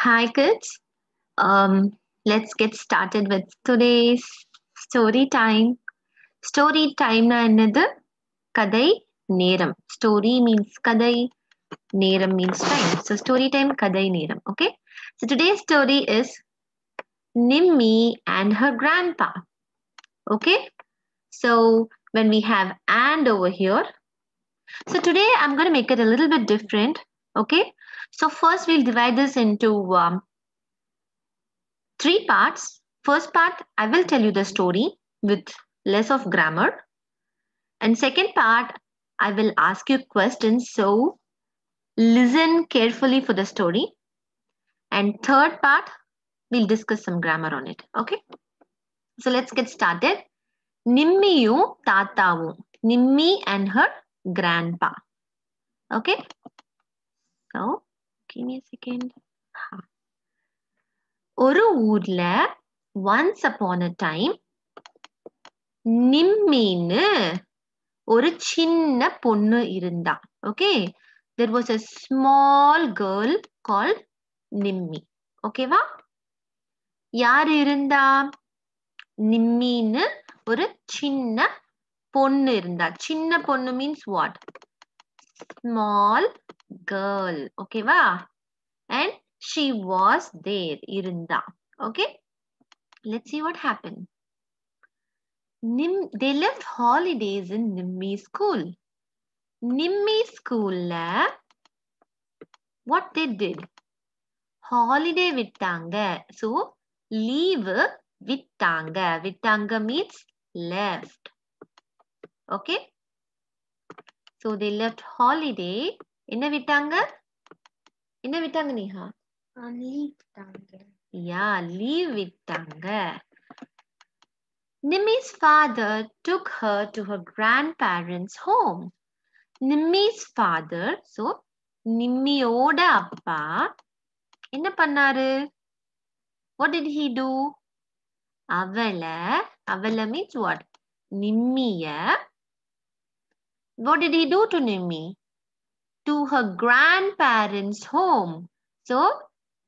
Hi, kids. Let's get started with today's story time. Story time na என்னது கதை நேரம். Story means கதை, நேரம் means time. So story time கதை நேரம். Okay. So today's story is Nimmi and her grandpa. Okay. So when we have and over here. So today I'm going to make it a little bit different. Okay. So first we'll divide this into three parts. First part, I will tell you the story with less of grammar. And second part, I will ask you questions. So listen carefully for the story. And third part, we'll discuss some grammar on it. Okay. So let's get started. Nimmiyu Tatavu. Nimmi and her grandpa. Okay. So give me a second. ஒரு ஊர்ல once upon a time நிம்மின்னு ஒரு சின்ன பொண்ணு இருந்தா. Okay. There was a small girl called Nimmi. ஓகேவா? யார் இருந்தா? நிம்மின்னு ஒரு சின்ன பொண்ணு இருந்தா. சின்ன பொண்ணு means what? Small girl. ஓகேவா? And she was there. இருந்தா. Okay. Let's see what happened. They left holidays in Nimmi school. Nimmi school what they did? Holiday விட்டாங்க. So leave விட்டாங்க. விட்டாங்க means left. Okay. So they left holiday. என்ன விட்டாங்க? என்ன விட்டாங்க நீஹா? Leave விட்டாங்க. Yeah, leave விட்டாங்க. Nimmi's father took her to her grandparents' home. Nimmi's father, so நிம்மியோட அப்பா என்ன பண்ணாரு? What did he do? அவளை means what? நிம்மிய. What did he do to Nimmi? To her grandparents' home. So,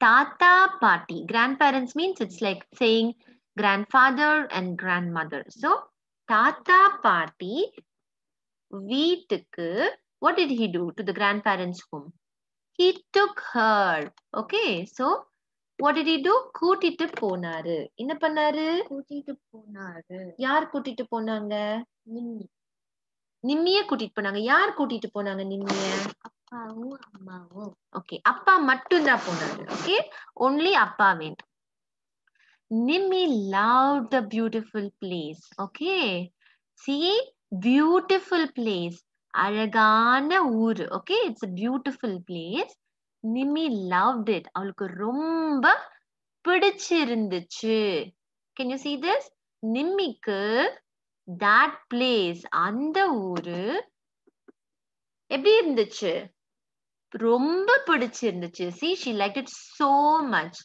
tata party. Grandparents means it's like saying grandfather and grandmother. So, tata party வீட்டுக்கு what did he do to the grandparents' home? He took her. Okay, so what did he do? கூட்டிட்டு போனாரு. என்ன பண்ணாரு? கூட்டிட்டு போனாரு. யார் கூட்டிட்டு போனாங்க? நிம்மி. நிம்மிய கூட்டிட்டு போனாங்க. யார் கூட்டிட்டு போனாங்க நிம்மிய? அப்பாவும் அம்மாவும். ஓகே, அப்பா மட்டும்தான் போனாரு. ஓகே, only அப்பா went. Nimmi loved the beautiful place. Okay, see, beautiful place. அழகான ஊர். Okay, it's a beautiful place. Nimmi loved it. அவளுக்கு ரொம்ப பிடிச்சிருந்துச்சு. Can you see this? நிம்மிக்கு that place, அந்த ஊரு எப்படி இருந்துச்சு? ரொம்ப பிடிச்சிருந்துச்சு. See, she liked it so much.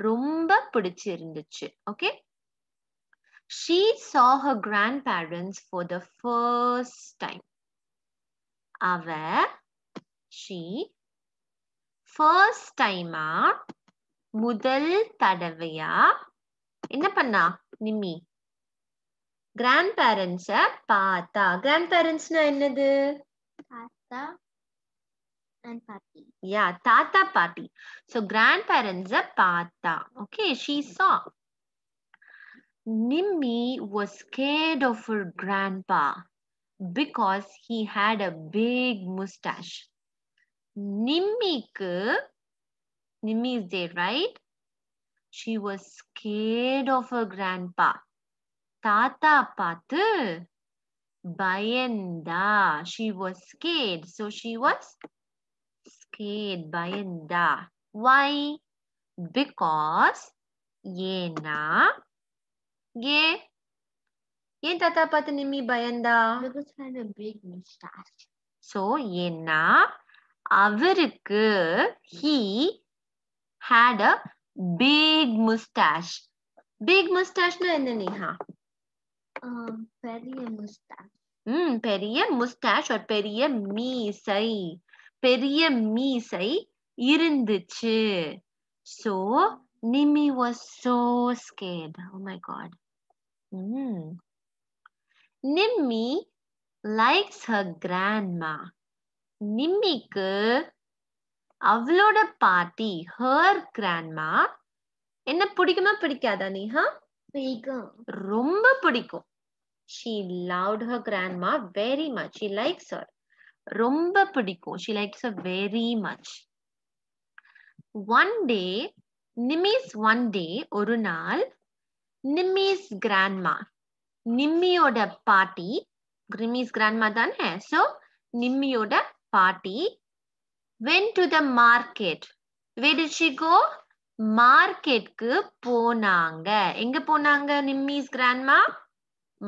ரொம்ப பிடிச்சிருந்துச்சு. Okay. She saw her grandparents for the first time. She first time முதல் தடவையா என்ன பண்ணா நிம்மி? grandparents பார்த்தா. grandparentsனா என்னது? தாத்தா and பாட்டி. Yeah, tata party. So grandparents பார்த்தா. Okay, she saw. Nimmi was scared of her grandpa because he had a big mustache. Nimmi is there, right? She was scared of her grandpa. Tata பார்த்து பயந்தா. She was scared. So she was scared. பயந்தா. Why? Because ஏன்னா ஏன் தாத்தா பார்த்து நிம்மி பயந்தா? Because he had a big mustache. So ஏன்னா அவருக்கு he had a big mustache. Big mustache என்ன நீஹா? பெரிய mustache. பெரிய mustache or பெரிய மீசை. பெரிய மீசை இருந்துச்சு. So Nimmi was so scared. Oh my god. Nimmi likes her grandma. நிம்மிக்கு அவளோட பாட்டி her grandma என்ன பிடிக்குமா பிடிக்காதா நீஹா? பிடிக்கும். ரொம்ப பிடிக்கும். She loved her grandma very much. She likes her. ரொம்ப பிடிக்கும். She likes her very much. One day, one day ஒரு நாள் Nimmy's grandma, நிம்மியோட பாட்டி, Nimmy's grandma தானே? So நிம்மியோட பாட்டி went to the market. Where did she go? மார்க்கெட்க்கு போனாங்க. எங்க போனாங்க நிம்மி's grandma?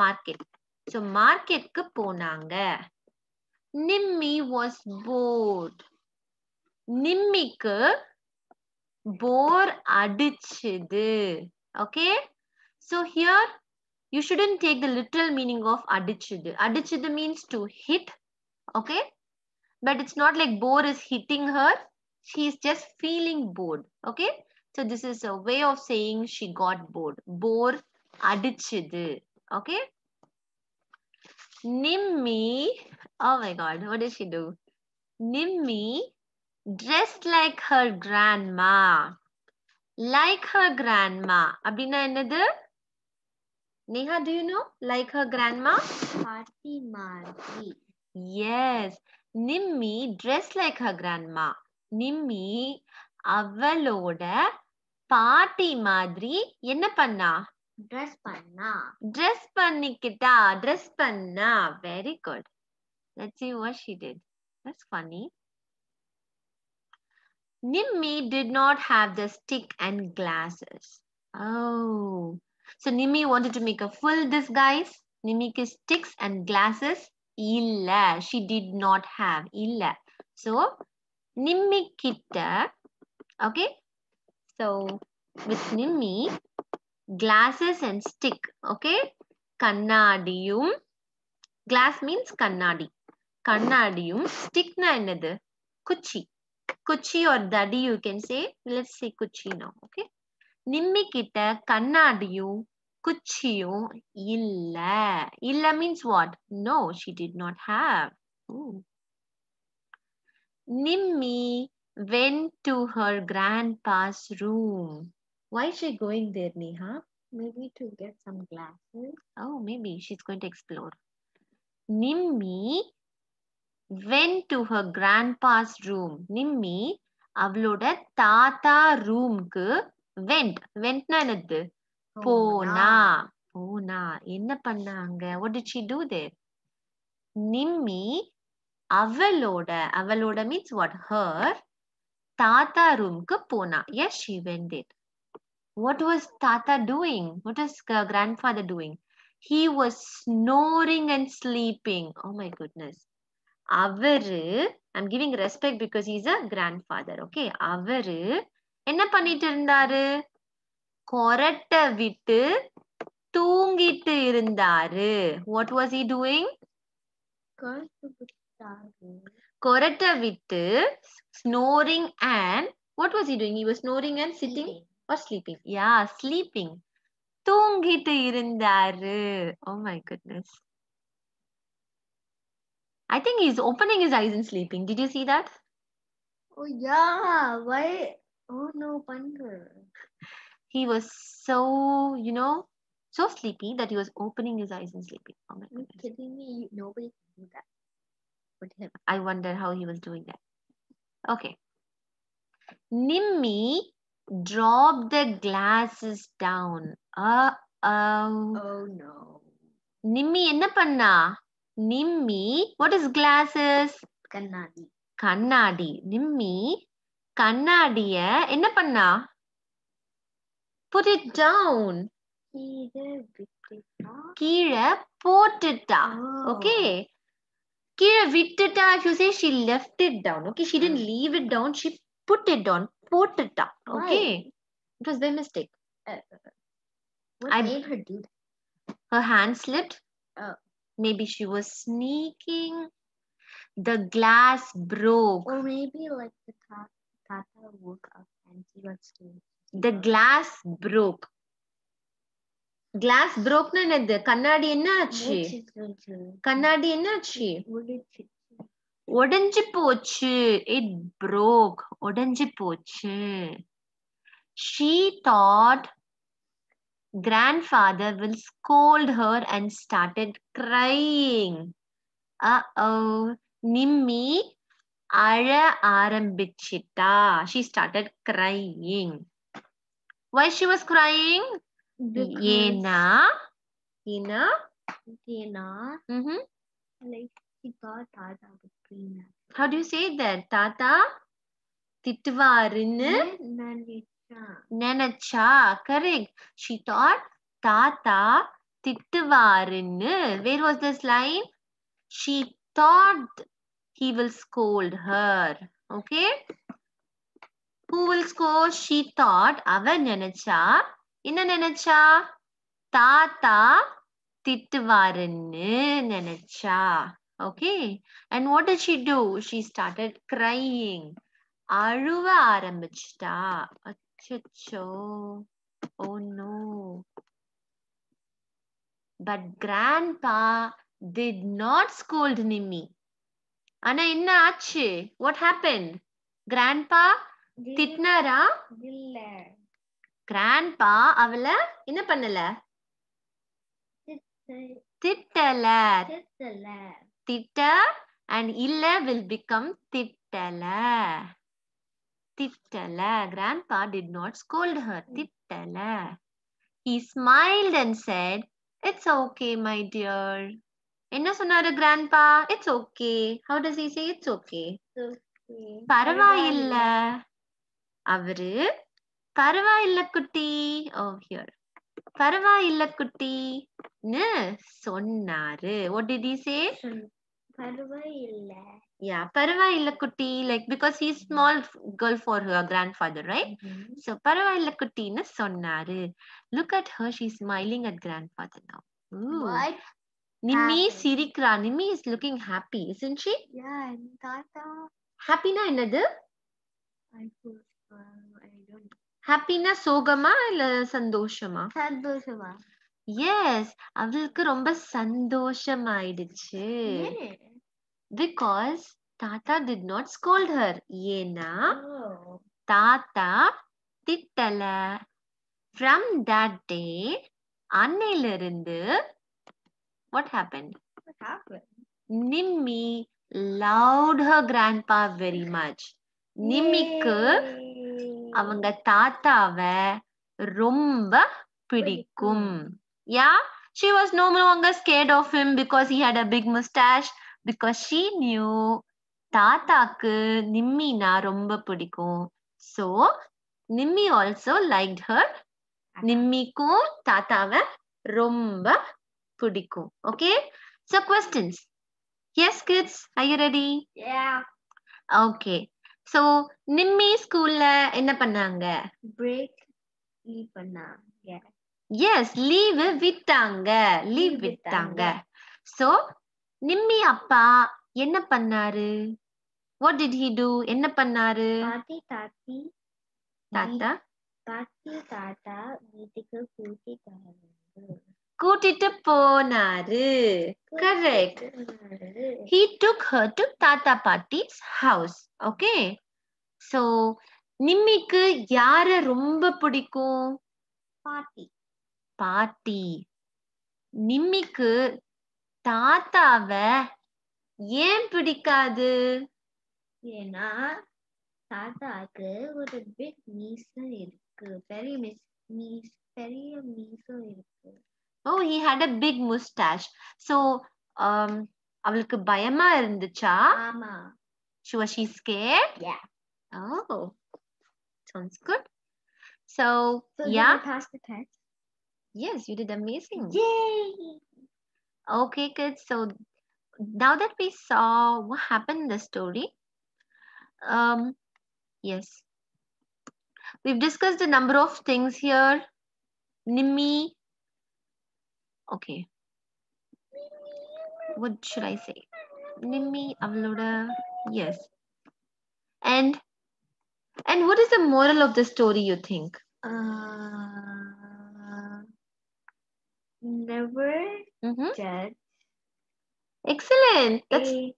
மார்க்கெட். So மார்க்கெட்க்கு போனாங்க. Nimmi was bored. நிம்மிக்கு bore அடிச்சுது. Okay? So here you shouldn't take the literal meaning of அடிச்சுது. அடிச்சுது means to hit. Okay? But it's not like bore is hitting her. She's just feeling bored. Okay? So this is a way of saying she got bored. Bore adichidhu. Okay? Nimmi, oh my god, what did she do? Nimmi dressed like her grandma. Like her grandma. Abdina என்னது? Neha, do you know? Like her grandma? பாட்டி மாதிரி. Yes. Nimmi dressed like her grandma. Nimmi அவளோட பாட்டி மாதிரி என்ன பண்ணா? Dress பண்ணா. Dress பண்ணிக்கிட்டா. ட்ரெஸ் பண்ணா. Very good. Let's see what she did. That's funny. Nimmi did not have the stick and glasses. Oh. So Nimmi wanted to make a full disguise. Nimmikku sticks and glasses இல்ல. She did not have. இல்ல. So Nimmi kitta, okay? So with Nimmi, glasses and stick, okay? Kannadiyum. Glass means kannadi. Kannadiyum. Stick na என்னது? Kuchi. Kuchi or dadi you can say. Let's say kuchi now, okay? Nimmi kitta kannadiyum, kuchiyum illa. Illa means what? No, she did not have. Ooh. Nimmi went to her grandpa's room. Why is she going there, Neha? Maybe to get some glasses. Oh, maybe she's going to explore. Nimmi went to her grandpa's room. Nimmi அவளோட தாத்தா ரூம்க்கு went. Wentனா என்னது? போனா. போனா. என்ன பண்ணாங்க? What did she do there? Nimmi அவளோட means what? Her Tata room ku pona. Yes, she went there. What was Tata doing? What was grandfather doing? He was snoring and sleeping. Oh my goodness. Avaru, I'm giving respect because he's a grandfather. Okay. Avaru, enna பண்ணிட்டு இருந்தாரு? கொரட்ட விட்டு தூங்கிட்டு இருந்தாரு. What was he doing? கொரட்ட விட்டு snoring and what was he doing? He was snoring and sitting or sleeping. Yeah, sleeping. தூங்கிட்டு இருந்தாரு. Oh my goodness. I think he's opening his eyes and sleeping. Did you see that? Oh yeah. Why? Oh no, Pandra. He was so, so sleepy that he was opening his eyes and sleeping. Oh my goodness. Are you kidding me? Nobody can do that with him. I wonder how he was doing that. Okay. Nimmi dropped the glasses down. Oh no. Nimmi enna panna? Nimmi, what is glasses? Kannadi. Kannadi. Nimmi கண்ணாடிய என்ன பண்ணா? Put it down. கீழே போட்டுட்டா. Okay. கீழே விட்டுட்டா. If you say she left it down. Okay. She didn't leave it down. She put it down. போட்டுட்டா. Okay. It was their mistake. What made her do that? Her hand slipped. Oh. Maybe she was sneaking. The glass broke. Or maybe like the Tata woke up and he was The glass broke. Glass broke னா என்னது? கண்ணாடி என்ன ஆச்சு? கண்ணாடி என்ன ஆச்சு? உடைஞ்சு போச்சு. It broke. உடைஞ்சு போச்சு. She thought grandfather will scold her and started crying. Uh-oh. Nimmi அழ ஆரம்பிச்சிட்டா. She started crying. Why she was crying? ஏன்னா like she thought Tata would clean up. How do you say that? தாத்தா திட்டுவாருன்னு நினைச்சா. Correct. She thought தாத்தா திட்டுவாருன்னு. Where was this line? She thought he will scold her. Okay? Who will scold? She thought. அவ நினைச்சா. என்ன நினைச்சா? தாத்தா திட்டுவாருன்னு நினைச்சா. Okay? And what did she do? She started crying. அழுவ ஆரம்பிச்சிட்டா. அச்சச்சோ. Oh no. But grandpa did not scold Nimmi. ஆனா என்ன ஆச்சு? What happened? Grandpa திட்டினாரா? இல்ல. Grandpa அவள என்ன பண்ணல? திட்டல. திட்ட and இல்ல will become திட்டல. திட்டல. Grandpa did not scold her. திட்டல. He smiled and said, "It's okay, my dear." என்ன சொன்னாரு grandpa? It's okay. How does he say it's okay? பரவாயில்ல. அவரு பரவாயில்ல குட்டி. Oh, here. பரவாயில்ல குட்டின்னு சொன்னாரு. What did he say? பரவாயில்ல. Yeah, பரவாயில்ல குட்டி. Like because he's small girl for her grandfather, right? So பரவாயில்ல குட்டின்னு சொன்னாரு. Look at her. She's smiling at grandfather now. Ooh. What? Nimmi சிரிக்கிறா. Nimmi is looking happy, isn't she? Yeah, and Tata. Happyனா என்னது? I don't. Happyனா சோகமா இல்ல சந்தோஷமா? சந்தோஷமா. Yes, அவளுக்கு ரொம்ப சந்தோஷமாயிடுச்சு. Because Tata did not scold her. ஏன்னா தாத்தா திட்டல. From that day, அன்னையிலிருந்து what happened? What happened? Nimmi loved her grandpa very much. நிம்மிக்கு அவங்க தாத்தாவை ரொம்ப பிடிக்கும். Yeah, she was no longer scared of him because he had a big mustache, because she knew தாத்தாக்கு நிம்மினா ரொம்ப பிடிக்கும். So Nimmi also liked her. நிம்மிக்கும் தாத்தாவை ரொம்ப பிடிக்கும். Okay? So questions. Yes, kids, are you ready? Yeah. Okay. So Nimmi ஸ்கூல்ல என்ன பண்ணாங்க? Break leave பண்ணாங்க. Yes, leave விட்டாங்க. Leave விட்டாங்க. So நிம்மி அப்பா என்ன பண்ணாரு? What did he do? என்ன பண்ணாரு? தாத்தா வீட்டுக்கு கூட்டிட்டு போனாரு. Correct. He took her to Tata Pati's house. Okay. So நிம்மிக்கு யார ரொம்ப பிடிக்கும்? பாட்டி. நிம்மிக்கு தாத்தாவை ஏன் பிடிக்காது? ஏன்னா தாத்தாக்கு ஒரு பிக் மீசம் இருக்கு. பெரிய மீசம் இருக்கு. Oh, he had a big mustache. So அவளுக்கு பயமா இருந்துச்சா? ஆமா. Was she scared? Yeah. Oh, sounds good. So yeah. Did I pass the test? Yes, you did amazing. Yay! Okay, kids. So now that we saw what happened in the story, yes, we've discussed a number of things here. Nimmi. Okay. What should I say? Nimmi, avaloda. Yes. And And what is the moral of the story, you think? Never Mm-hmm. judge Excellent. That's a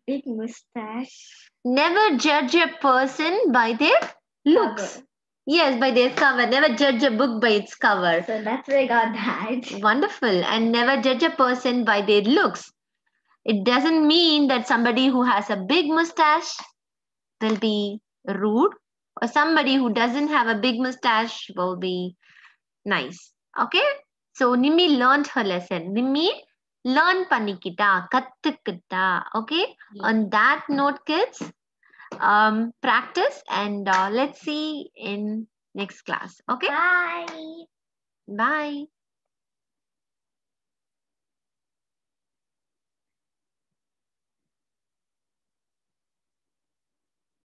big mustache never judge a person by their looks. cover. Yes, by their cover. Never judge a book by its cover. So that's where I got that. Wonderful. And never judge a person by their looks. It doesn't mean that somebody who has a big mustache will be rude, or somebody who doesn't have a big mustache will be nice. Okay? So Nimi learned her lesson. Nimi learn பண்ணிக்கிட்டா, கத்துக்கிட்டா. Okay? On that note, kids, practice and let's see in next class. Okay? Bye. Bye.